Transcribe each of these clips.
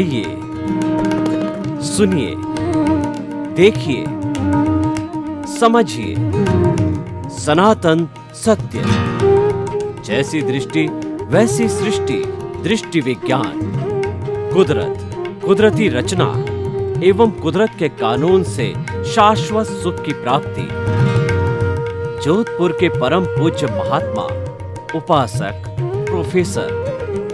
आइए, सुनिए, देखिए, समझिए सनातन सत्य। जैसी दृष्टि वैसी सृष्टि, दृष्टि विज्ञान। कुदरत, कुदरती रचना एवं कुदरत के कानून से शाश्वत सुख की प्राप्ति। जोधपुर के परम पूज्य महात्मा उपासक प्रोफेसर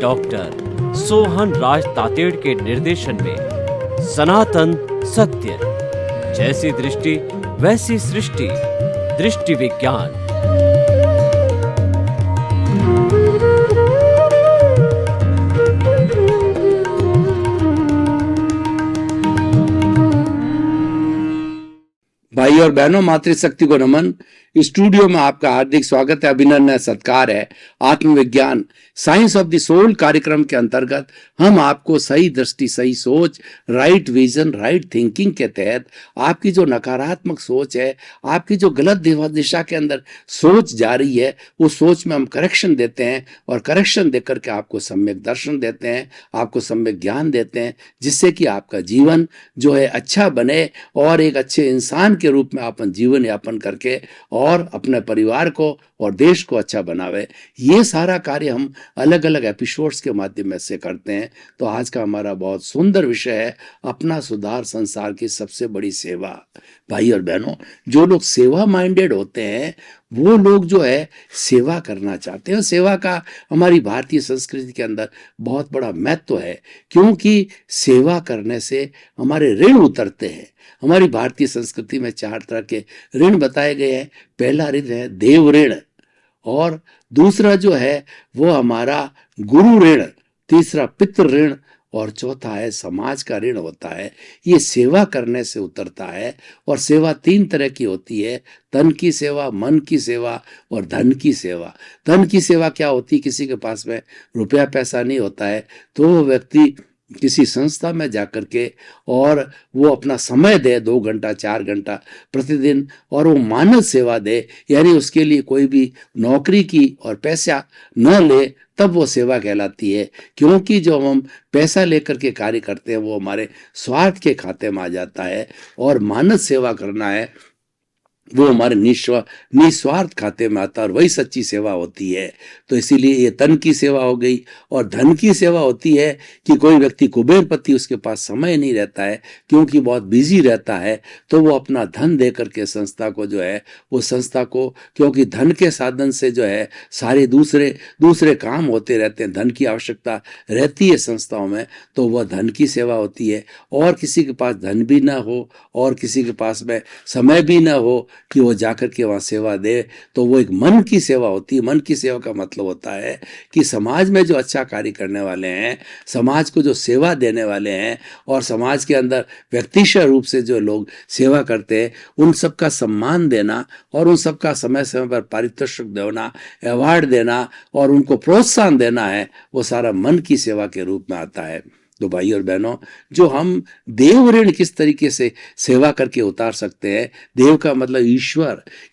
डॉक्टर सोहन राज तातेड़ के निर्देशन में सनातन सत्य। जैसी दृष्टि वैसी सृष्टि, दृष्टि विज्ञान। भाई और बहनों, मातृशक्ति को नमन। स्टूडियो में आपका हार्दिक स्वागत है, अभिनंदन सत्कार है। आत्मविज्ञान साइंस ऑफ द सोल कार्यक्रम के अंतर्गत हम आपको सही दृष्टि, सही सोच, राइट विजन, राइट थिंकिंग के तहत आपकी जो नकारात्मक सोच है, आपकी जो गलत दिशा के अंदर सोच जा रही है, उस सोच में हम करेक्शन देते हैं और करेक्शन देकर के आपको सम्यक दर्शन देते हैं, आपको सम्यक ज्ञान देते हैं, जिससे कि आपका जीवन जो है अच्छा बने और एक अच्छे इंसान के रूप में अपन जीवन यापन करके और अपने परिवार को और देश को अच्छा बनावे। ये सारा कार्य हम अलग अलग एपिसोड्स के माध्यम से करते हैं। तो आज का हमारा बहुत सुंदर विषय है अपना सुधार, संसार की सबसे बड़ी सेवा। भाई और बहनों, जो लोग सेवा माइंडेड होते हैं वो लोग जो है सेवा करना चाहते हैं। सेवा का हमारी भारतीय संस्कृति के अंदर बहुत बड़ा महत्व है, क्योंकि सेवा करने से हमारे ऋण उतरते हैं। हमारी भारतीय संस्कृति में 4 तरह के ऋण बताए गए हैं। पहला ऋण है देव ऋण, और दूसरा जो है वो हमारा गुरु ऋण, तीसरा पितृ ऋण, और चौथा है समाज का ऋण होता है। ये सेवा करने से उतरता है। और सेवा 3 तरह की होती है, तन की सेवा, मन की सेवा और धन की सेवा। धन की सेवा क्या होती है? किसी के पास में रुपया पैसा नहीं होता है तो वो व्यक्ति किसी संस्था में जाकर के और वो अपना समय दे, 2 घंटा 4 घंटा प्रतिदिन, और वो मानव सेवा दे, यानी उसके लिए कोई भी नौकरी की और पैसा न ले, तब वो सेवा कहलाती है। क्योंकि जो हम पैसा लेकर के कार्य करते हैं वो हमारे स्वार्थ के खाते में आ जाता है, और मानव सेवा करना है वो हमारे निस्वार्थ खाते में आता है, और वही सच्ची सेवा होती है। तो इसीलिए ये तन की सेवा हो गई। और धन की सेवा होती है कि कोई व्यक्ति कुबेरपति, उसके पास समय नहीं रहता है क्योंकि बहुत बिजी रहता है, तो वो अपना धन दे करके संस्था को जो है वो संस्था को, क्योंकि धन के साधन से जो है सारे दूसरे काम होते रहते हैं, धन की आवश्यकता रहती है संस्थाओं में, तो वह धन की सेवा होती है। और किसी के पास धन भी ना हो और किसी के पास में समय भी ना हो कि वो जाकर के वहाँ सेवा दे, तो वो एक मन की सेवा होती है। मन की सेवा का मतलब होता है कि समाज में जो अच्छा कार्य करने वाले हैं, समाज को जो सेवा देने वाले हैं, और समाज के अंदर व्यक्तिशः रूप से जो लोग सेवा करते हैं, उन सबका सम्मान देना और उन सबका समय समय पर पारितोषिक देना, अवार्ड देना और उनको प्रोत्साहन देना है, वो सारा मन की सेवा के रूप में आता है। तो भाई और बहनों, जो हम देव ऋण किस तरीके से सेवा करके उतार सकते हैं, देव का मतलब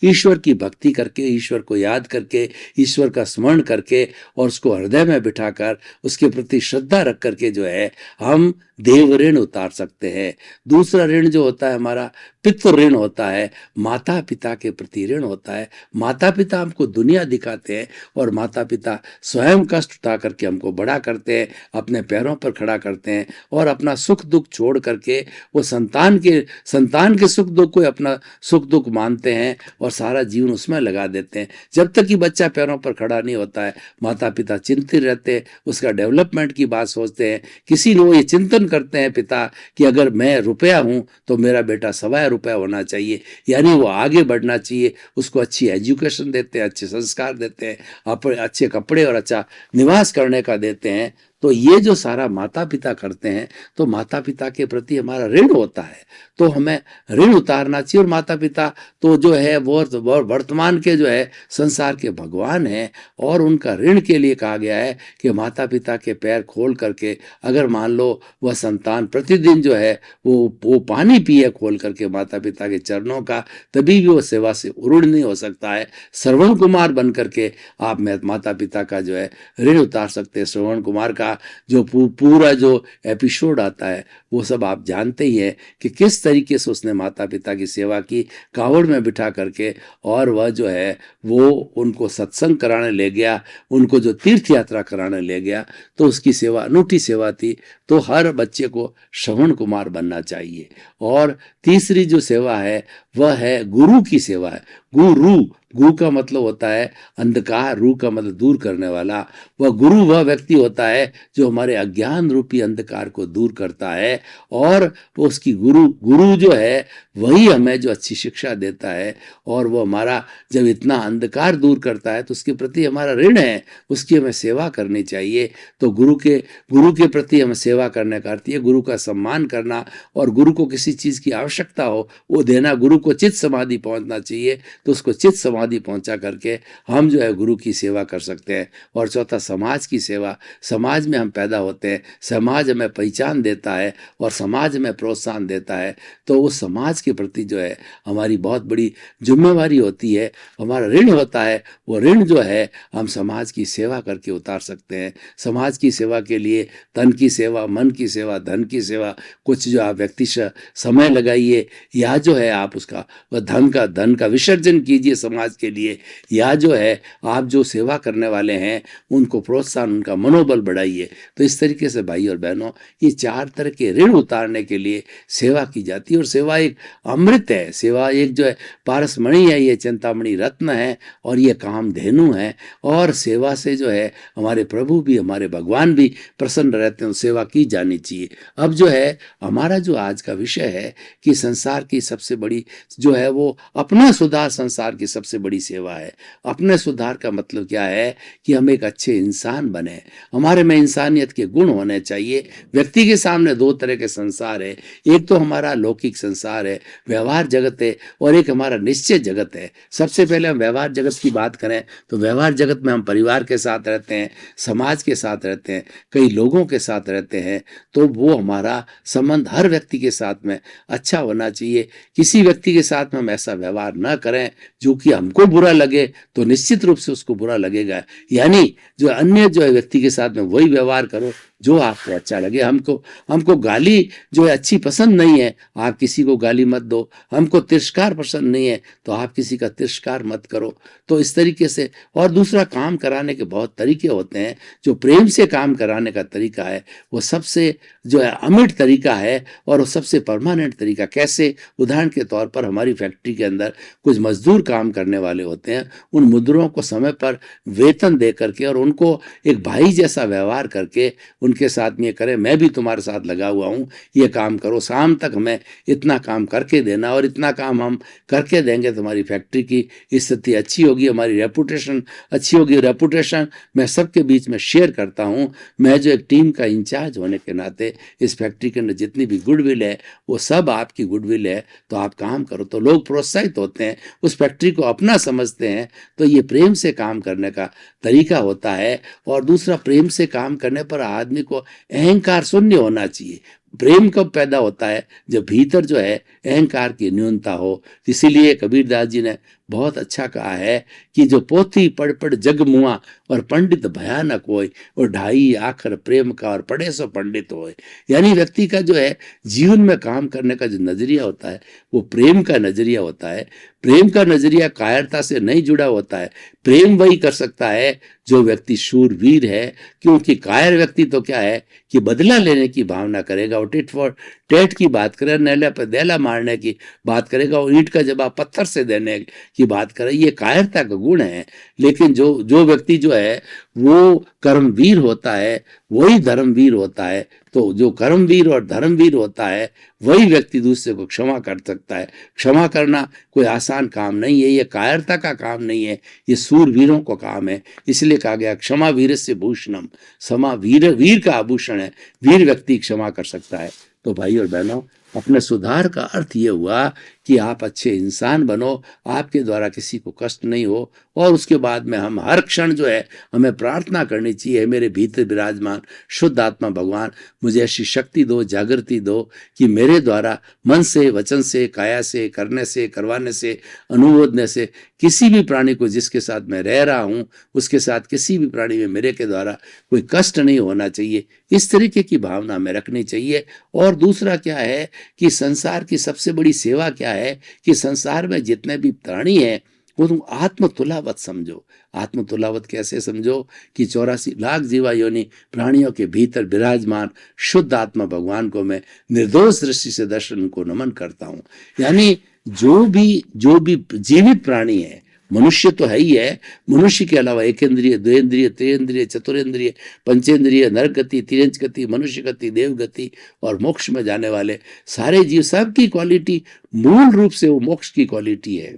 ईश्वर की भक्ति करके, ईश्वर को याद करके, ईश्वर का स्मरण करके और उसको हृदय में बिठाकर उसके प्रति श्रद्धा रख करके जो है हम देव ऋण उतार सकते हैं। दूसरा ऋण जो होता है हमारा पितृ ऋण होता है, माता पिता के प्रति ऋण होता है। माता पिता हमको दुनिया दिखाते हैं और माता पिता स्वयं कष्ट उठा करके हमको बड़ा करते हैं, अपने पैरों पर खड़ा करते हैं और अपना सुख दुख छोड़ करके वो संतान के सुख दुख को अपना सुख दुख मानते हैं और सारा जीवन उसमें लगा देते हैं। जब तक कि बच्चा पैरों पर खड़ा नहीं होता है, माता पिता चिंतित रहते हैं, उसका डेवलपमेंट की बात सोचते हैं। किसी ने वो ये चिंतन करते हैं पिता कि अगर मैं रुपया हूं तो मेरा बेटा सवा रुपया होना चाहिए, यानी वो आगे बढ़ना चाहिए। उसको अच्छी एजुकेशन देते हैं, अच्छे संस्कार देते हैं, अपने अच्छे कपड़े और अच्छा निवास करने का देते हैं। तो ये जो सारा माता पिता करते हैं, तो माता पिता के प्रति हमारा ऋण होता है, तो हमें ऋण उतारना चाहिए। और माता पिता तो जो है वो वर्तमान के जो है संसार के भगवान हैं, और उनका ऋण के लिए कहा गया है कि माता पिता के पैर खोल करके, अगर मान लो वह संतान प्रतिदिन जो है वो पानी पिए खोल करके माता पिता के चरणों का, तभी भी वो सेवा से उरूढ़ नहीं हो सकता है। श्रवण कुमार बन करके आप माता पिता का जो है ऋण उतार सकते हैं। श्रवण कुमार का का जो पूरा जो एपिसोड आता है वो सब आप जानते ही हैं कि किस तरीके से उसने माता पिता की सेवा की, कावड़ में बिठा करके, और वह जो है वो उनको सत्संग कराने ले गया, उनको जो तीर्थ यात्रा कराने ले गया। तो उसकी सेवा अनूठी सेवा थी। तो हर बच्चे को श्रवण कुमार बनना चाहिए। और तीसरी जो सेवा है वह है गुरु की सेवा है। गुरु, गु का मतलब होता है अंधकार, रू का मतलब दूर करने वाला। वह गुरु वह व्यक्ति होता है जो हमारे अज्ञान रूपी अंधकार को दूर करता है। और उसकी गुरु जो है वही हमें जो अच्छी शिक्षा देता है, और वो हमारा जब इतना अंधकार दूर करता है तो उसके प्रति हमारा ऋण है, उसकी हमें सेवा करनी चाहिए। तो गुरु के प्रति हमें सेवा करने का अर्थ है गुरु का सम्मान करना, और गुरु को किसी चीज की आवश्यकता हो वो देना। गुरु को चित्त समाधि पहुंचना चाहिए तो उसको चित्त समाधि पहुंचा करके हम जो है गुरु की सेवा कर सकते हैं। और चौथा, समाज की सेवा। समाज में हम पैदा होते हैं, समाज हमें पहचान देता है और समाज हमें प्रोत्साहन देता है। तो उस समाज के प्रति जो है हमारी बहुत बड़ी जिम्मेवारी होती है, हमारा ऋण होता है। वो ऋण जो है हम समाज की सेवा करके उतार सकते हैं। समाज की सेवा के लिए तन की सेवा, मन की सेवा, धन की सेवा, कुछ जो आप व्यक्ति समय लगाइए, या जो है आप उसका धन का विसर्जन कीजिए समाज के लिए, या जो है आप जो सेवा करने वाले हैं उनको प्रोत्साहन, उनका मनोबल बढ़ाइए। तो इस तरीके से भाई और बहनों, ये 4 तरह के ऋण उतारने के लिए सेवा की जाती है। और सेवा एक अमृत है, सेवा एक जो है पारसमणि है, ये चिंतामणि रत्न है, और ये कामधेनु है। और सेवा से जो है हमारे प्रभु भी, हमारे भगवान भी प्रसन्न रहते हैं। सेवा की जानी चाहिए। अब जो है हमारा जो आज का विषय है कि संसार की सबसे बड़ी जो है वो अपना सुधार, संसार की सबसे बड़ी सेवा है। अपने सुधार का मतलब क्या है कि हम एक अच्छे इंसान बने, हमारे में इंसानियत के गुण होने चाहिए। व्यक्ति के सामने 2 तरह के संसार है, एक तो हमारा लौकिक संसार है, व्यवहार जगत है, और एक हमारा निश्चय जगत है। सबसे पहले हम व्यवहार जगत की बात करें तो व्यवहार जगत में हम परिवार के साथ रहते हैं, समाज के साथ रहते हैं, कई लोगों के साथ रहते हैं। तो वो हमारा संबंध हर व्यक्ति के साथ में अच्छा होना चाहिए। किसी व्यक्ति के साथ में हम ऐसा व्यवहार न करें जो कि हमको बुरा लगे, तो निश्चित रूप से उसको बुरा लगेगा। यानी जो अन्य जो है व्यक्ति के साथ में वही व्यवहार करो जो आपको अच्छा लगे। हमको गाली जो है अच्छी पसंद नहीं है, आप किसी को गाली मत दो। हमको तिरस्कार पसंद नहीं है तो आप किसी का तिरस्कार मत करो। तो इस तरीके से, और दूसरा, काम कराने के बहुत तरीके होते हैं। जो प्रेम से काम कराने का तरीका है वो सबसे जो है अमिट तरीका है, और वो सबसे परमानेंट तरीका। कैसे? उदाहरण के तौर पर हमारी फैक्ट्री के अंदर कुछ मजदूर काम करने वाले होते हैं, उन मजदूरों को समय पर वेतन दे करके और उनको एक भाई जैसा व्यवहार करके उनके साथ में ये करें, मैं भी तुम्हारे साथ लगा हुआ हूँ, ये काम करो, शाम तक हमें इतना काम करके देना, और इतना काम हम करके देंगे तुम्हारी फैक्ट्री की स्थिति अच्छी होगी, हमारी रेपुटेशन अच्छी होगी। रेपुटेशन मैं सबके बीच में शेयर करता हूँ। मैं जो एक टीम का इंचार्ज होने के नाते इस फैक्ट्री के अंदर जितनी भी गुडविल है वो सब आपकी गुडविल है, तो आप काम करो। तो लोग प्रोत्साहित होते हैं, उस फैक्ट्री को अपना समझते हैं। तो ये प्रेम से काम करने का तरीका होता है। और दूसरा, प्रेम से काम करने पर आदमी को अहंकार शून्य होना चाहिए। प्रेम कब पैदा होता है? जब भीतर जो है अहंकार की न्यूनता हो। इसीलिए कबीरदास जी ने बहुत अच्छा कहा है कि जो पोथी पढ़ पढ़ जग मुआ और पंडित भयानक होए, और ढाई आखर प्रेम का और पढ़े सो पंडित होए। यानी व्यक्ति का जो है जीवन में काम करने का जो नजरिया होता है वो प्रेम का नजरिया होता है। प्रेम का नजरिया कायरता से नहीं जुड़ा होता है। प्रेम वही कर सकता है जो व्यक्ति शूरवीर है, क्योंकि कायर व्यक्ति तो क्या है कि बदला लेने की भावना करेगा, और टिट फॉर टेट की बात करे, नैले पर दैला मारने की बात करेगा, और ईंट का जवाब पत्थर से देने की बात करे। ये कायरता का गुण है। लेकिन जो व्यक्ति जो है वो कर्मवीर होता है वही धर्मवीर होता है। तो जो कर्मवीर और धर्मवीर होता है वही व्यक्ति दूसरे को क्षमा कर सकता है। क्षमा करना कोई आसान काम नहीं है, ये कायरता का काम नहीं है, ये सूरवीरों को काम है। इसलिए कहा गया क्षमा वीरस्य भूषणम, क्षमा वीर का आभूषण है। वीर व्यक्ति क्षमा कर सकता है। तो भाई और बहनों, अपने सुधार का अर्थ ये हुआ कि आप अच्छे इंसान बनो, आपके द्वारा किसी को कष्ट नहीं हो। और उसके बाद में हम हर क्षण जो है हमें प्रार्थना करनी चाहिए, मेरे भीतर विराजमान शुद्ध आत्मा भगवान मुझे ऐसी शक्ति दो, जागृति दो कि मेरे द्वारा मन से, वचन से, काया से, करने से, करवाने से, अनुमोदने से किसी भी प्राणी को जिसके साथ मैं रह रहा हूं उसके साथ किसी भी प्राणी में मेरे के द्वारा कोई कष्ट नहीं होना चाहिए, इस तरीके की भावना में रखनी चाहिए। और दूसरा क्या है कि संसार की सबसे बड़ी सेवा क्या है कि संसार में जितने भी प्राणी हैं वो तुम आत्मतुलावत समझो। आत्मतुलावत कैसे समझो कि 84 लाख जीवा योनि प्राणियों के भीतर विराजमान शुद्ध आत्मा भगवान को मैं निर्दोष दृष्टि से दर्शन को नमन करता हूं। यानी जो भी जीवित प्राणी है, मनुष्य तो है ही है, मनुष्य के अलावा एक इंद्रिय, दो इंद्रिय, त्रिंद्रिय, चतुरेंद्रिय, पंचेंद्रिय, नरक गति, तिरंज गति, मनुष्य गति, देव गति और मोक्ष में जाने वाले सारे जीव, सबकी क्वालिटी मूल रूप से वो मोक्ष की क्वालिटी है।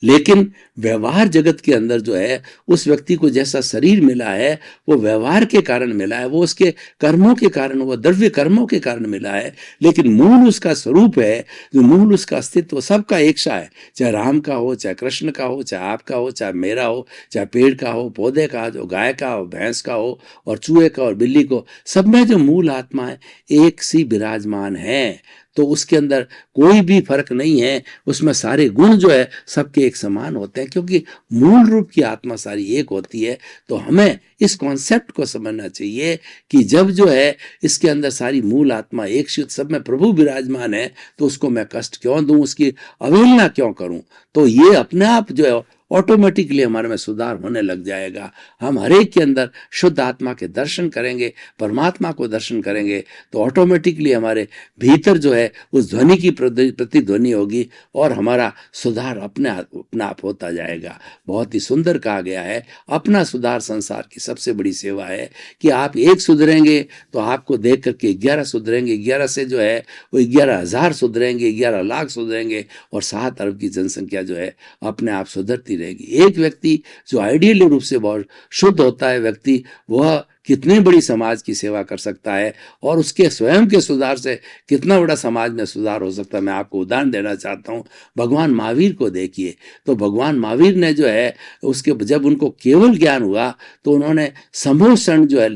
लेकिन व्यवहार जगत के अंदर जो है उस व्यक्ति को जैसा शरीर मिला है वो व्यवहार के कारण मिला है, वो उसके कर्मों के कारण, वो द्रव्य कर्मों के कारण मिला है। लेकिन मूल उसका स्वरूप है, जो मूल उसका अस्तित्व सबका एक सा है, चाहे राम का हो, चाहे कृष्ण का हो, चाहे आपका हो, चाहे मेरा हो, चाहे पेड़ का हो, पौधे का हो, गाय का हो, भैंस का हो और चूहे का और बिल्ली को, सब में जो मूल आत्मा है एक सी विराजमान है। तो उसके अंदर कोई भी फर्क नहीं है, उसमें सारे गुण जो है सबके एक समान होते हैं, क्योंकि मूल रूप की आत्मा सारी एक होती है। तो हमें इस कॉन्सेप्ट को समझना चाहिए कि जब जो है इसके अंदर सारी मूल आत्मा एक शुद्ध सब में प्रभु विराजमान है तो उसको मैं कष्ट क्यों दूं, उसकी अवहेलना क्यों करूं। तो ये अपने आप जो है ऑटोमेटिकली हमारे में सुधार होने लग जाएगा। हम हरेक के अंदर शुद्ध आत्मा के दर्शन करेंगे, परमात्मा को दर्शन करेंगे, तो ऑटोमेटिकली हमारे भीतर जो है उस ध्वनि की प्रतिध्वनि होगी और हमारा सुधार अपने आप होता जाएगा। बहुत ही सुंदर कहा गया है, अपना सुधार संसार की सबसे बड़ी सेवा है कि आप एक सुधरेंगे तो आपको देख करके 11 सुधरेंगे, 11 से जो है वो 11,000 सुधरेंगे, 11 लाख सुधरेंगे और 7 अरब की जनसंख्या जो है अपने आप सुधरती रहेगी। एक व्यक्ति जो आइडियली रूप से बहुत शुद्ध होता है व्यक्ति, वह कितनी बड़ी समाज की सेवा कर सकता है और उसके स्वयं के सुधार से कितना बड़ा समाज में सुधार हो सकता है। मैं आपको उदाहरण देना चाहता हूँ, भगवान महावीर को देखिए। तो भगवान महावीर ने जो है उसके जब उनको केवल ज्ञान हुआ तो उन्होंने समूह शरण जो है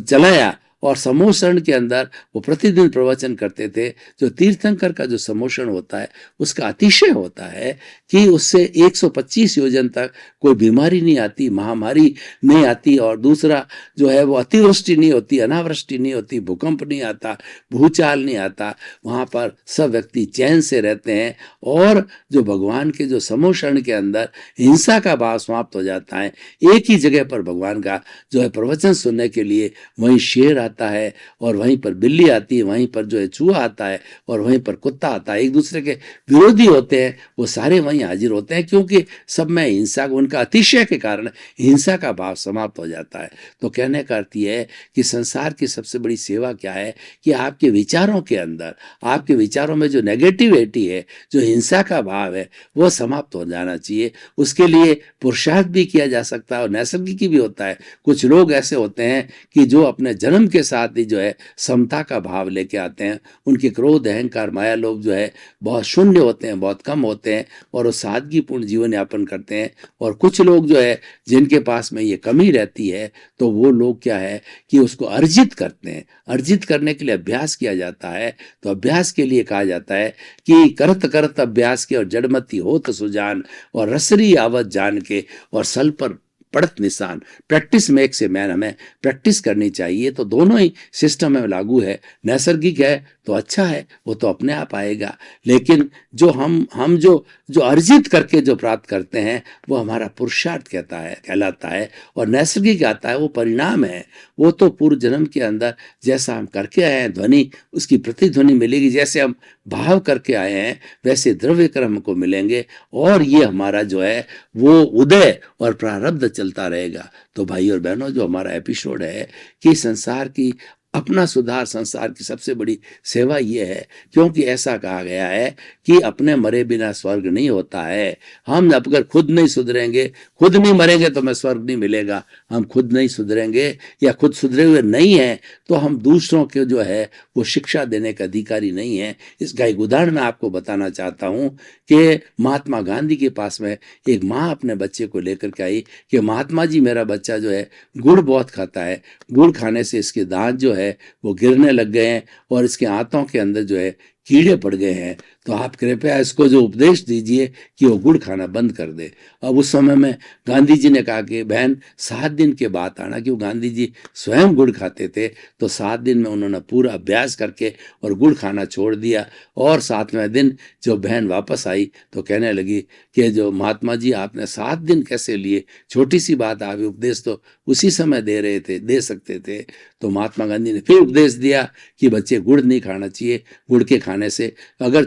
जलाया और समोषण के अंदर वो प्रतिदिन प्रवचन करते थे। जो तीर्थंकर का जो समोषण होता है उसका अतिशय होता है कि उससे 125 योजन तक कोई बीमारी नहीं आती, महामारी नहीं आती, और दूसरा जो है वो अतिवृष्टि नहीं होती, अनावृष्टि नहीं होती, भूकंप नहीं आता, भूचाल नहीं आता। वहाँ पर सब व्यक्ति चैन से रहते हैं और जो भगवान के जो समोषण के अंदर हिंसा का भाव समाप्त हो जाता है। एक ही जगह पर भगवान का जो है प्रवचन सुनने के लिए वहीं शेर आता है और वहीं पर बिल्ली आती है, वहीं पर जो है चूहा आता है और वहीं पर कुत्ता आता है। एक दूसरे के विरोधी होते हैं, वो सारे वहीं हाजिर होते हैं, क्योंकि सब में हिंसा, उनका अतिशय के कारण हिंसा का भाव समाप्त हो जाता है। तो कहने का अर्थ यह है कि संसार की सबसे बड़ी सेवा क्या है कि आपके विचारों के अंदर, आपके विचारों में जो नेगेटिविटी है, जो हिंसा का भाव है, वो समाप्त हो जाना चाहिए। उसके लिए पुरुषार्थ भी किया जा सकता है और नैसर्गिक भी होता है। कुछ लोग ऐसे होते हैं कि जो अपने जन्म के साथ ही जो है समता का भाव लेके आते हैं। उनके क्रोध, अहंकार, माया, लोभ जो है बहुत शून्य होते हैं, बहुत कम होते हैं और वो सादगीपूर्ण जीवन यापन करते हैं। और कुछ लोग जो है जिनके पास में ये कमी रहती है, तो वो लोग क्या है कि उसको अर्जित करते हैं। अर्जित करने के लिए अभ्यास किया जाता है। तो अभ्यास के लिए कहा जाता है कि करत करत अभ्यास के और जड़मती होत सुजान और रसरी आवत जान के और सल पर पड़त निशान। प्रैक्टिस मेक्स ए मैन, हमें प्रैक्टिस करनी चाहिए। तो दोनों ही सिस्टम में लागू है। नैसर्गिक है तो अच्छा है, वो तो अपने आप आएगा, लेकिन जो हम जो अर्जित करके जो प्राप्त करते हैं वो हमारा पुरुषार्थ कहलाता है। और नैसर्गिक आता है, वो परिणाम है। वो तो पूर्व जन्म के अंदर जैसा हम करके आए हैं, ध्वनि उसकी प्रतिध्वनि मिलेगी। जैसे हम भाव करके आए हैं वैसे द्रव्य कर्म को मिलेंगे और ये हमारा जो है वो उदय और प्रारब्ध चलता रहेगा। तो भाई और बहनों, जो हमारा एपिसोड है कि संसार की अपना सुधार, संसार की सबसे बड़ी सेवा ये है, क्योंकि ऐसा कहा गया है कि अपने मरे बिना स्वर्ग नहीं होता है। हम अगर खुद नहीं सुधरेंगे, खुद नहीं मरेंगे तो हमें स्वर्ग नहीं मिलेगा। हम खुद नहीं सुधरेंगे या खुद सुधरे हुए नहीं हैं तो हम दूसरों के जो है वो शिक्षा देने का अधिकारी नहीं है। इसका एक उदाहरण मैं आपको बताना चाहता हूँ कि महात्मा गांधी के पास में एक माँ अपने बच्चे को लेकर के आई कि महात्मा जी, मेरा बच्चा जो है गुड़ बहुत खाता है, गुड़ खाने से इसके दांत जो है वो गिरने लग गए हैं और इसके आंतों के अंदर जो है कीड़े पड़ गए हैं तो आप कृपया इसको जो उपदेश दीजिए कि वो गुड़ खाना बंद कर दे। अब उस समय में गांधी जी ने कहा कि बहन 7 दिन के बाद आना, क्यों गांधी जी स्वयं गुड़ खाते थे। तो 7 दिन में उन्होंने पूरा अभ्यास करके और गुड़ खाना छोड़ दिया। और 7वें दिन जो बहन वापस आई तो कहने लगी कि जो महात्मा जी आपने 7 दिन कैसे लिए, छोटी सी बात, आप उपदेश तो उसी समय दे सकते थे। तो महात्मा गांधी ने फिर उपदेश दिया कि बच्चे गुड़ नहीं खाना चाहिए, गुड़ के खाने से अगर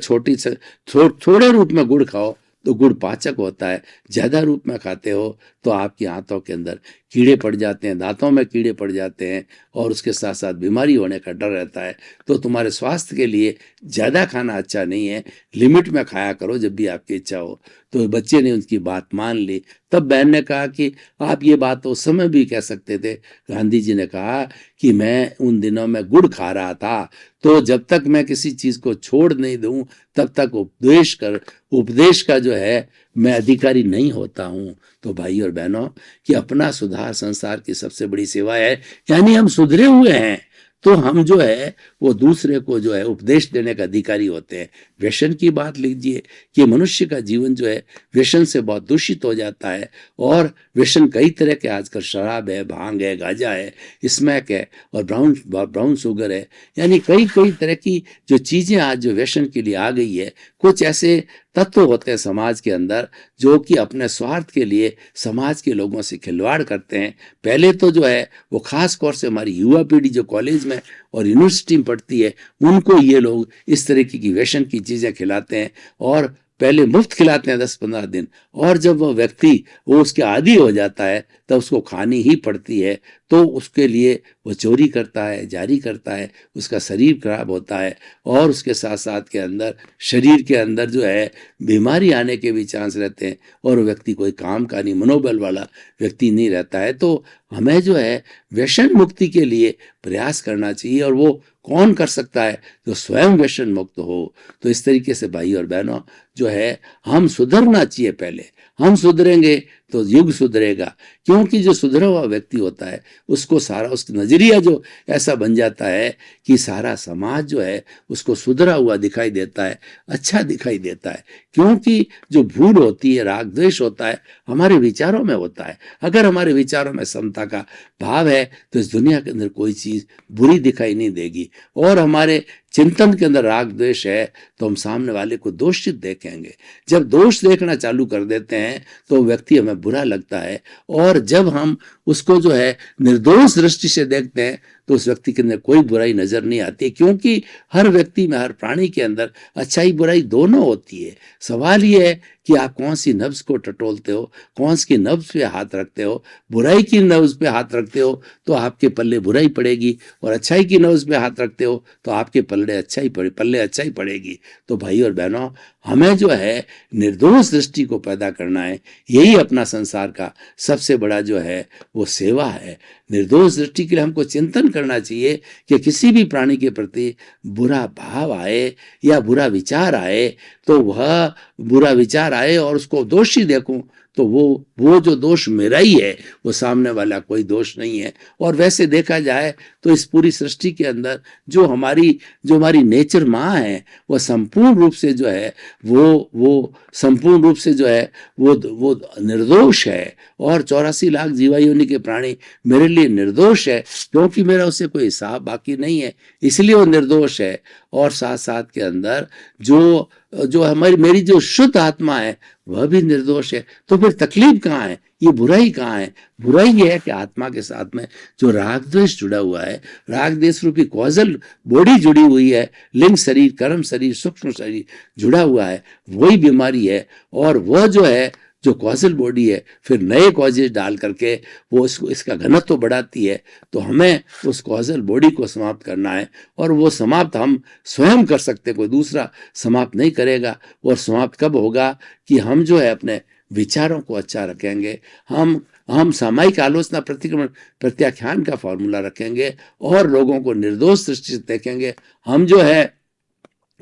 थोड़े रूप में गुड़ खाओ तो गुड़ पाचक होता है, ज्यादा रूप में खाते हो तो आपकी आंतों के अंदर कीड़े पड़ जाते हैं, दांतों में कीड़े पड़ जाते हैं और उसके साथ साथ बीमारी होने का डर रहता है। तो तुम्हारे स्वास्थ्य के लिए ज्यादा खाना अच्छा नहीं है, लिमिट में खाया करो जब भी आपकी इच्छा हो। तो बच्चे ने उनकी बात मान ली। तब बहन ने कहा कि आप ये बात तो उस समय भी कह सकते थे। गांधी जी ने कहा कि मैं उन दिनों में गुड़ खा रहा था, तो जब तक मैं किसी चीज को छोड़ नहीं दूं तब तक उपदेश का जो है मैं अधिकारी नहीं होता हूं। तो भाई और बहनों, कि अपना सुधार संसार की सबसे बड़ी सेवा है। यानी हम सुधरे हुए हैं तो हम जो है वो दूसरे को जो है उपदेश देने का अधिकारी होते हैं। व्यसन की बात लीजिए कि मनुष्य का जीवन जो है व्यसन से बहुत दूषित हो जाता है। और व्यसन कई तरह के, आजकल शराब है, भांग है, गांजा है, स्मैक है और ब्राउन शुगर है। यानी कई तरह की जो चीजें आज जो व्यसन के लिए आ गई है। कुछ ऐसे तत्व होते हैं समाज के अंदर जो कि अपने स्वार्थ के लिए समाज के लोगों से खिलवाड़ करते हैं। पहले तो जो है वो खास तौर से हमारी युवा पीढ़ी जो कॉलेज में और यूनिवर्सिटी में पढ़ती है, उनको ये लोग इस तरीके की व्यसन की चीजें खिलाते हैं और पहले मुफ्त खिलाते हैं 10-15 दिन, और जब वो व्यक्ति वो उसके आदी हो जाता है तब उसको खानी ही पड़ती है। तो उसके लिए वो चोरी करता है, जारी करता है, उसका शरीर खराब होता है और उसके साथ साथ के अंदर शरीर के अंदर जो है बीमारी आने के भी चांस रहते हैं और वो व्यक्ति कोई काम का नहीं, मनोबल वाला व्यक्ति नहीं रहता है। तो हमें जो है व्यसन मुक्ति के लिए प्रयास करना चाहिए। और वो कौन कर सकता है? जो स्वयं व्यसन मुक्त हो। तो इस तरीके से भाई और बहनों जो है हम सुधरना चाहिए। पहले हम सुधरेंगे तो युग सुधरेगा, क्योंकि जो सुधरा हुआ व्यक्ति होता है उसको सारा, उसका नजरिया जो ऐसा बन जाता है कि सारा समाज जो है उसको सुधरा हुआ दिखाई देता है, अच्छा दिखाई देता है। क्योंकि जो भूल होती है, राग द्वेष होता है, हमारे विचारों में होता है। अगर हमारे विचारों में समता का भाव है तो इस दुनिया के अंदर कोई चीज बुरी दिखाई नहीं देगी। और हमारे चिंतन के अंदर राग द्वेष है तो हम सामने वाले को दोषित देखेंगे। जब दोष देखना चालू कर देते हैं तो व्यक्ति हमें बुरा लगता है। और जब हम उसको जो है निर्दोष दृष्टि से देखते हैं तो उस व्यक्ति के अंदर कोई बुराई नजर नहीं आती, क्योंकि हर व्यक्ति में, हर प्राणी के अंदर अच्छाई बुराई दोनों होती है। सवाल ये है कि आप कौन सी नब्ज को टटोलते हो, कौन सी नब्ज पे हाथ रखते हो। बुराई की नब्ज पे हाथ रखते हो तो आपके पल्ले बुराई पड़ेगी, और अच्छाई की नब्ज पे हाथ रखते हो तो आपके पल्ले अच्छाई पड़ेगी। तो भाई और बहनों, हमें जो है निर्दोष दृष्टि को पैदा करना है। यही अपना संसार का सबसे बड़ा जो है वो सेवा है। निर्दोष दृष्टि के लिए हमको चिंतन करना चाहिए कि किसी भी प्राणी के प्रति बुरा भाव आए या बुरा विचार आए तो वह बुरा विचार आए और उसको दोषी देखूं तो वो जो दोष मेरा ही है, वो सामने वाला कोई दोष नहीं है। और वैसे देखा जाए तो इस पूरी सृष्टि के अंदर जो हमारी नेचर माँ है वो संपूर्ण रूप से जो है वो संपूर्ण रूप से जो है वो निर्दोष है। और 84 लाख जीवा योनि के प्राणी मेरे लिए निर्दोष है, क्योंकि मेरा उससे कोई हिसाब बाकी नहीं है, इसलिए वो निर्दोष है। और साथ साथ के अंदर जो मेरी जो शुद्ध आत्मा है वह भी निर्दोष है। तो फिर तकलीफ कहाँ है? ये बुराई कहाँ है? बुराई ये है कि आत्मा के साथ में जो राग द्वेष जुड़ा हुआ है, राग द्वेष रूपी कॉजल बॉडी जुड़ी हुई है, लिंग शरीर, कर्म शरीर, सूक्ष्म शरीर जुड़ा हुआ है, वही बीमारी है। और वह जो है जो कॉजल बॉडी है फिर नए कॉजेज डाल करके वो इसका घनत्व तो बढ़ाती है। तो हमें उस कॉजल बॉडी को समाप्त करना है, और वो समाप्त हम स्वयं कर सकते, कोई दूसरा समाप्त नहीं करेगा। और समाप्त कब होगा? कि हम जो है अपने विचारों को अच्छा रखेंगे, हम सामायिक आलोचना, प्रतिक्रमण, प्रत्याख्यान का फॉर्मूला रखेंगे और लोगों को निर्दोष दृष्टि से देखेंगे। हम जो है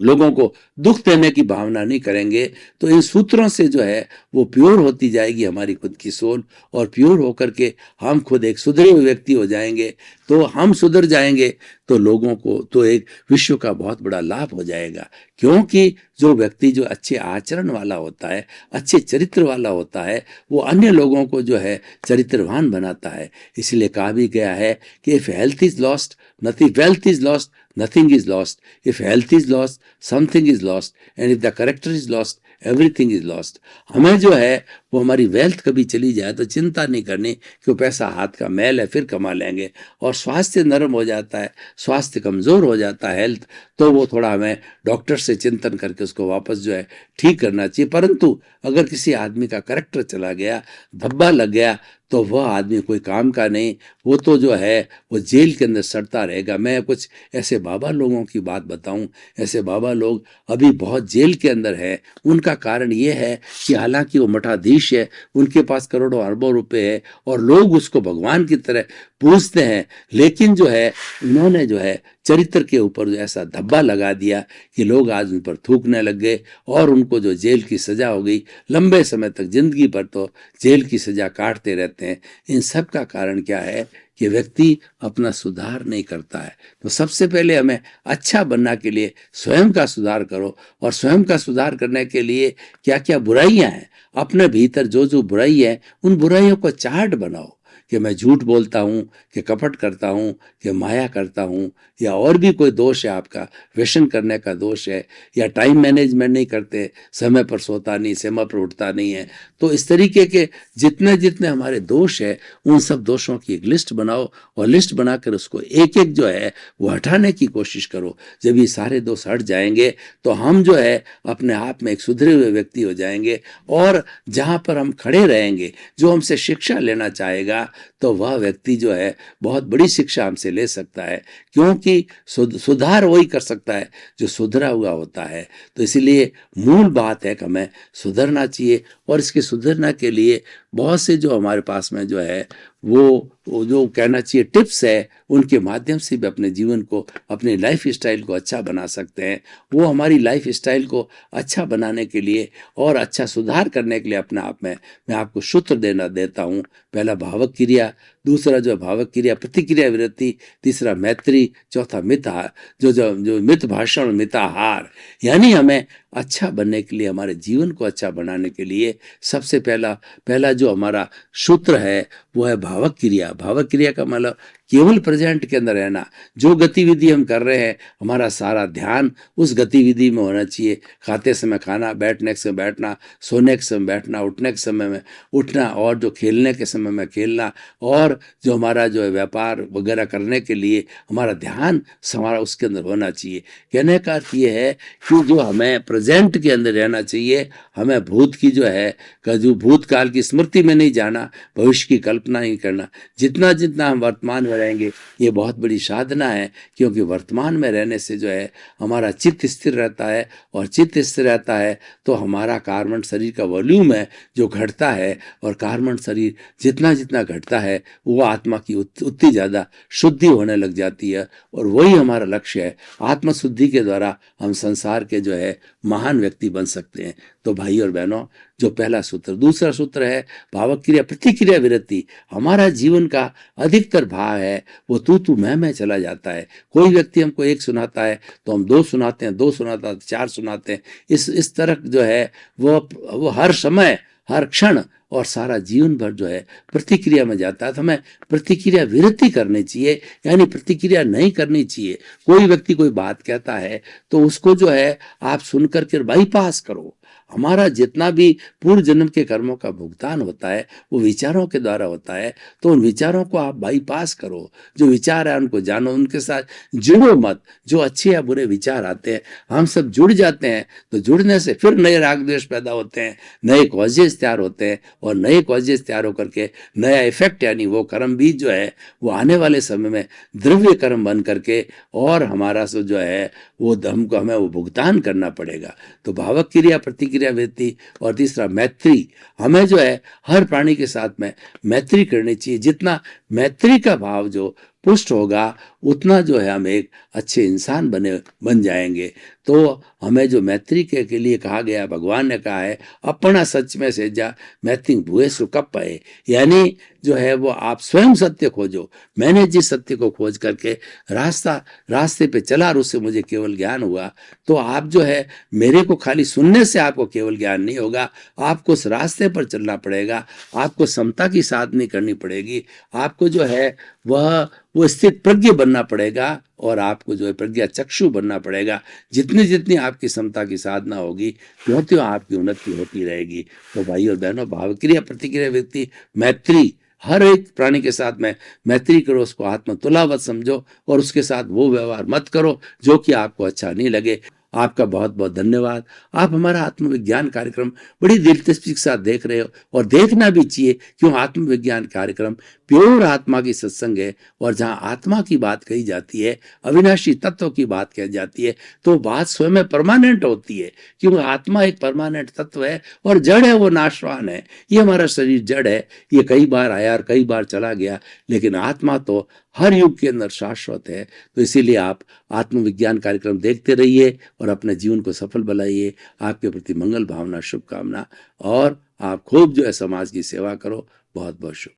लोगों को दुख देने की भावना नहीं करेंगे, तो इन सूत्रों से जो है वो प्योर होती जाएगी हमारी खुद की सोल, और प्योर होकर के हम खुद एक सुधरे हुए व्यक्ति हो जाएंगे। तो हम सुधर जाएंगे तो लोगों को, तो एक विश्व का बहुत बड़ा लाभ हो जाएगा। क्योंकि जो व्यक्ति जो अच्छे आचरण वाला होता है, अच्छे चरित्र वाला होता है, वो अन्य लोगों को जो है चरित्रवान बनाता है। इसलिए कहा भी गया है कि if health is lost nothing, wealth is lost nothing is lost. If health is lost, something is lost. And if the character is lost, everything is lost. हमें जो है वो हमारी वेल्थ कभी चली जाए तो चिंता नहीं करनी कि वो पैसा हाथ का मैल है, फिर कमा लेंगे। और स्वास्थ्य नरम हो जाता है, स्वास्थ्य कमज़ोर हो जाता है हेल्थ, तो वो थोड़ा हमें डॉक्टर से चिंतन करके उसको वापस जो है ठीक करना चाहिए। परंतु अगर किसी आदमी का करेक्टर चला गया, धब्बा लग गया, तो वह आदमी कोई काम का नहीं, वो तो जो है वो जेल के अंदर सड़ता रहेगा। मैं कुछ ऐसे बाबा लोगों की बात बताऊं, ऐसे बाबा लोग अभी बहुत जेल के अंदर है। उनका कारण ये है कि हालांकि वो मठाधीश है, उनके पास करोड़ों अरबों रुपए है और लोग उसको भगवान की तरह पूजते हैं, लेकिन जो है उन्होंने जो है चरित्र के ऊपर जो ऐसा धब्बा लगा दिया कि लोग आज उन पर थूकने लग गए और उनको जो जेल की सजा हो गई, लंबे समय तक जिंदगी भर तो जेल की सजा काटते रहते हैं। इन सब का कारण क्या है कि व्यक्ति अपना सुधार नहीं करता है। तो सबसे पहले हमें अच्छा बनना के लिए स्वयं का सुधार करो, और स्वयं का सुधार करने के लिए क्या क्या बुराइयां हैं, अपने भीतर जो जो बुराई है उन बुराइयों को चार्ट बनाओ कि मैं झूठ बोलता हूँ, कि कपट करता हूँ, कि माया करता हूँ, या और भी कोई दोष है आपका, व्यसन करने का दोष है, या टाइम मैनेजमेंट नहीं करते, समय पर सोता नहीं, समय पर उठता नहीं है। तो इस तरीके के जितने जितने हमारे दोष है, उन सब दोषों की एक लिस्ट बनाओ, और लिस्ट बनाकर उसको एक एक जो है वो हटाने की कोशिश करो। जब ये सारे दोष हट जाएंगे तो हम जो है अपने आप में एक सुधरे हुए व्यक्ति हो जाएंगे, और जहाँ पर हम खड़े रहेंगे, जो हमसे शिक्षा लेना चाहेगा, तो वह व्यक्ति जो है बहुत बड़ी शिक्षा हमसे ले सकता है। क्योंकि सुधार वही कर सकता है जो सुधरा हुआ होता है। तो इसलिए मूल बात है कि हमें सुधरना चाहिए, और इसके सुधरना के लिए बहुत से जो हमारे पास में जो है वो जो कहना चाहिए टिप्स है, उनके माध्यम से भी अपने जीवन को, अपने लाइफ स्टाइल को अच्छा बना सकते हैं। वो हमारी लाइफ स्टाइल को अच्छा बनाने के लिए और अच्छा सुधार करने के लिए अपने आप में मैं आपको सूत्र देता हूँ। पहला भावक क्रिया, दूसरा जो भावक क्रिया प्रतिक्रिया विरति, तीसरा मैत्री, चौथा मितहार, जो मित भाषण मिताहार। यानी हमें अच्छा बनने के लिए, हमारे जीवन को अच्छा बनाने के लिए सबसे पहला जो हमारा सूत्र है वो है भावक क्रिया। भावक क्रिया का मतलब केवल प्रेजेंट के अंदर रहना। जो गतिविधि हम कर रहे हैं, हमारा सारा ध्यान उस गतिविधि में होना चाहिए। खाते समय खाना, बैठने के समय बैठना, सोने के समय बैठना, उठने के समय में उठना, और जो खेलने के समय में खेलना, और जो हमारा जो है व्यापार वगैरह करने के लिए हमारा ध्यान हमारा उसके अंदर होना चाहिए। कहने का अर्थ ये है कि जो हमें प्रेजेंट के अंदर रहना चाहिए, हमें भूत की जो है जो भूतकाल की स्मृति में नहीं जाना, भविष्य की कल्पना नहीं करना। जितना जितना हम वर्तमान में रहेंगे, ये बहुत बड़ी साधना है, क्योंकि वर्तमान में रहने से जो है हमारा चित्त स्थिर रहता है, और चित्त स्थिर रहता है तो हमारा कार्बन शरीर का वॉल्यूम है जो घटता है, और कार्बन शरीर जितना जितना घटता है वो आत्मा की उतनी ज़्यादा शुद्धि होने लग जाती है, और वही हमारा लक्ष्य है। आत्मशुद्धि के द्वारा हम संसार के जो है महान व्यक्ति बन सकते हैं। तो भाई और बहनों, जो पहला सूत्र, दूसरा सूत्र है भावक क्रिया प्रतिक्रिया विरति। हमारा जीवन का अधिकतर भाव है वो तू मैं चला जाता है। कोई व्यक्ति हमको एक सुनाता है तो हम दो सुनाते हैं, दो सुनाता है तो चार सुनाते हैं। इस तरह जो है वो हर समय, हर क्षण और सारा जीवन भर जो है प्रतिक्रिया में जाता है। तो हमें प्रतिक्रिया विरति करनी चाहिए, यानी प्रतिक्रिया नहीं करनी चाहिए। कोई व्यक्ति कोई बात कहता है तो उसको जो है आप सुनकर के बाईपास करो। हमारा जितना भी पूर्व जन्म के कर्मों का भुगतान होता है वो विचारों के द्वारा होता है, तो उन विचारों को आप बाईपास करो। जो विचार है उनको जानो, उनके साथ जुड़ो मत। जो अच्छे या बुरे विचार आते हैं, हम सब जुड़ जाते हैं, तो जुड़ने से फिर नए राग द्वेष पैदा होते हैं, नए कॉजेज तैयार होते हैं, और नए कॉजेज तैयार होकर के नया इफेक्ट, यानी वो कर्म बीज जो है वो आने वाले समय में द्रव्य कर्म बन करके, और हमारा जो है वो हमें वो भुगतान करना पड़ेगा। तो भावक क्रिया प्रतिक्रिया वृत्ति, और तीसरा मैत्री। हमें जो है हर प्राणी के साथ में मैत्री करनी चाहिए। जितना मैत्री का भाव जो पुष्ट होगा उतना जो है हम एक अच्छे इंसान बन जाएंगे। तो हमें जो मैत्री के लिए कहा गया, भगवान ने कहा है अपना सच में से जा मैत्री भूए सुकप पाए, यानी जो है वो आप स्वयं सत्य खोजो। मैंने जिस सत्य को खोज करके रास्ते पे चला और उससे मुझे केवल ज्ञान हुआ, तो आप जो है मेरे को खाली सुनने से आपको केवल ज्ञान नहीं होगा, आपको उस रास्ते पर चलना पड़ेगा, आपको समता की साधना करनी पड़ेगी, आपको जो है वो स्थित प्रज्ञ बनना पड़ेगा और आपको जो है प्रज्ञा चक्षु बनना पड़ेगा। जितनी जितनी आपकी समता की साधना होगी त्यों त्यों आपकी उन्नति होती रहेगी। तो भाई और बहनों, भावक्रिया प्रतिक्रिया व्यक्ति मैत्री, हर एक प्राणी के साथ में मैत्री करो, उसको आत्मतुलावत समझो और उसके साथ वो व्यवहार मत करो जो कि आपको अच्छा नहीं लगे। आपका बहुत बहुत धन्यवाद। आप हमारा आत्मविज्ञान कार्यक्रम बड़ी दिलचस्पी के साथ देख रहे हो और देखना भी चाहिए, क्यों आत्मविज्ञान कार्यक्रम प्योर आत्मा की सत्संग है और जहां आत्मा की बात कही जाती है, अविनाशी तत्व की बात कही जाती है, तो बात स्वयं में परमानेंट होती है, क्योंकि आत्मा एक परमानेंट तत्व है और जड़ है, वो नाशवान है। ये हमारा शरीर जड़ है, ये कई बार आया और कई बार चला गया, लेकिन आत्मा तो हर युग के अंदर शाश्वत है। तो इसीलिए आप आत्मविज्ञान कार्यक्रम देखते रहिए और अपने जीवन को सफल बनाइए। आपके प्रति मंगल भावना, शुभकामना, और आप खूब जो है समाज की सेवा करो। बहुत बहुत शुभ।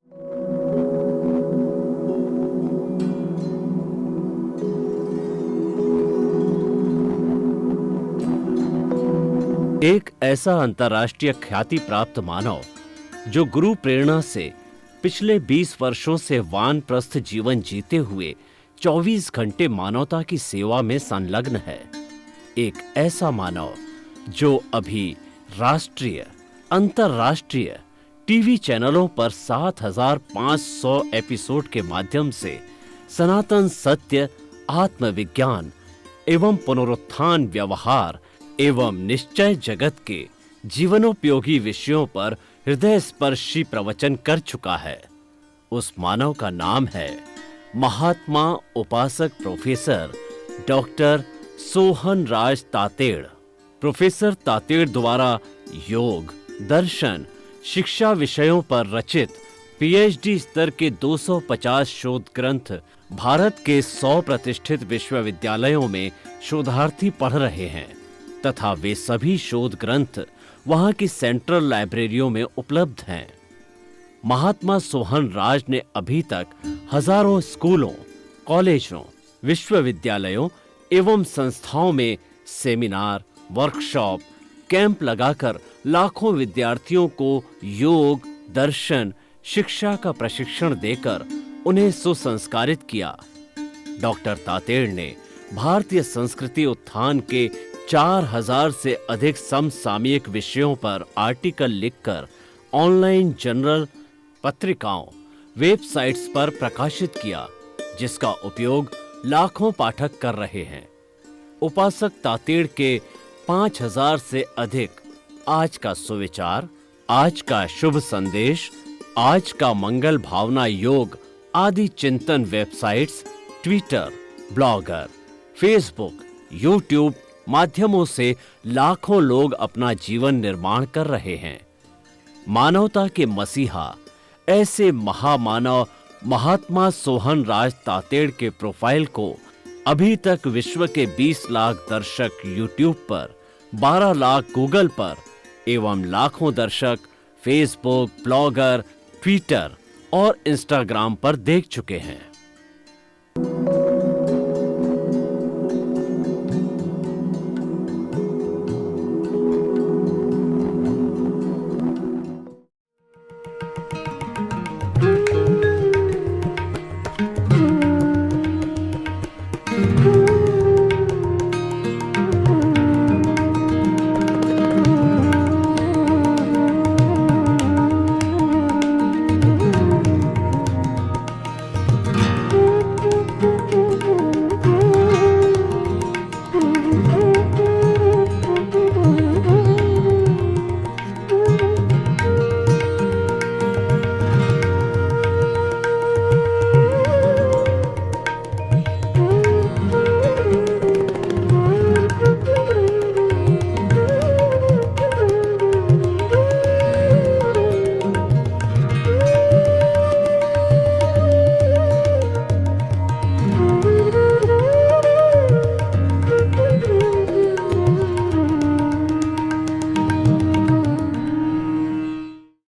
एक ऐसा अंतर्राष्ट्रीय ख्याति प्राप्त मानव जो गुरु प्रेरणा से पिछले 20 वर्षों से वानप्रस्थ जीवन जीते हुए 24 घंटे मानवता की सेवा में संलग्न है। एक ऐसा मानव जो अभी राष्ट्रीय, अंतर्राष्ट्रीय टीवी चैनलों पर 7,500 एपिसोड के माध्यम से सनातन सत्य, आत्मविज्ञान एवं पुनरुत्थान, व्यवहार एवं निश्चय जगत के जीवनोपयोगी विषयों पर हृदय स्पर्शी प्रवचन कर चुका है। उस मानव का नाम है महात्मा उपासक प्रोफेसर डॉक्टर सोहन राज तातेड़। प्रोफेसर तातेड़ द्वारा योग, दर्शन, शिक्षा विषयों पर रचित पीएचडी स्तर के 250 शोध ग्रंथ भारत के 100 प्रतिष्ठित विश्वविद्यालयों में शोधार्थी पढ़ रहे हैं तथा वे सभी शोध ग्रंथ वहां की सेंट्रल लाइब्रेरियों में उपलब्ध हैं। महात्मा सोहन राज ने अभी तक हजारों स्कूलों, कॉलेजों, विश्वविद्यालयों एवं संस्थाओं में सेमिनार, वर्कशॉप, कैंप लगाकर लाखों विद्यार्थियों को योग, दर्शन, शिक्षा का प्रशिक्षण देकर उन्हें सुसंस्कारित किया। डॉक्टर तातेड़ ने भारतीय संस्कृति उत्थान के 4000 से अधिक समसामयिक विषयों पर आर्टिकल लिखकर ऑनलाइन जर्नल, पत्रिकाओं, वेबसाइट्स पर प्रकाशित किया, जिसका उपयोग लाखों पाठक कर रहे हैं। उपासक तातेड़ के 5000 से अधिक आज का सुविचार, आज का शुभ संदेश, आज का मंगल भावना योग आदि चिंतन websites, Twitter, blogger, Facebook, YouTube माध्यमों से लाखों लोग अपना जीवन निर्माण कर रहे हैं। मानवता के मसीहा ऐसे महामानव महात्मा सोहन राज तातेड़ के प्रोफाइल को अभी तक विश्व के 20 लाख दर्शक यूट्यूब पर, 12 लाख गूगल पर एवं लाखों दर्शक फेसबुक, ब्लॉगर, ट्विटर और इंस्टाग्राम पर देख चुके हैं।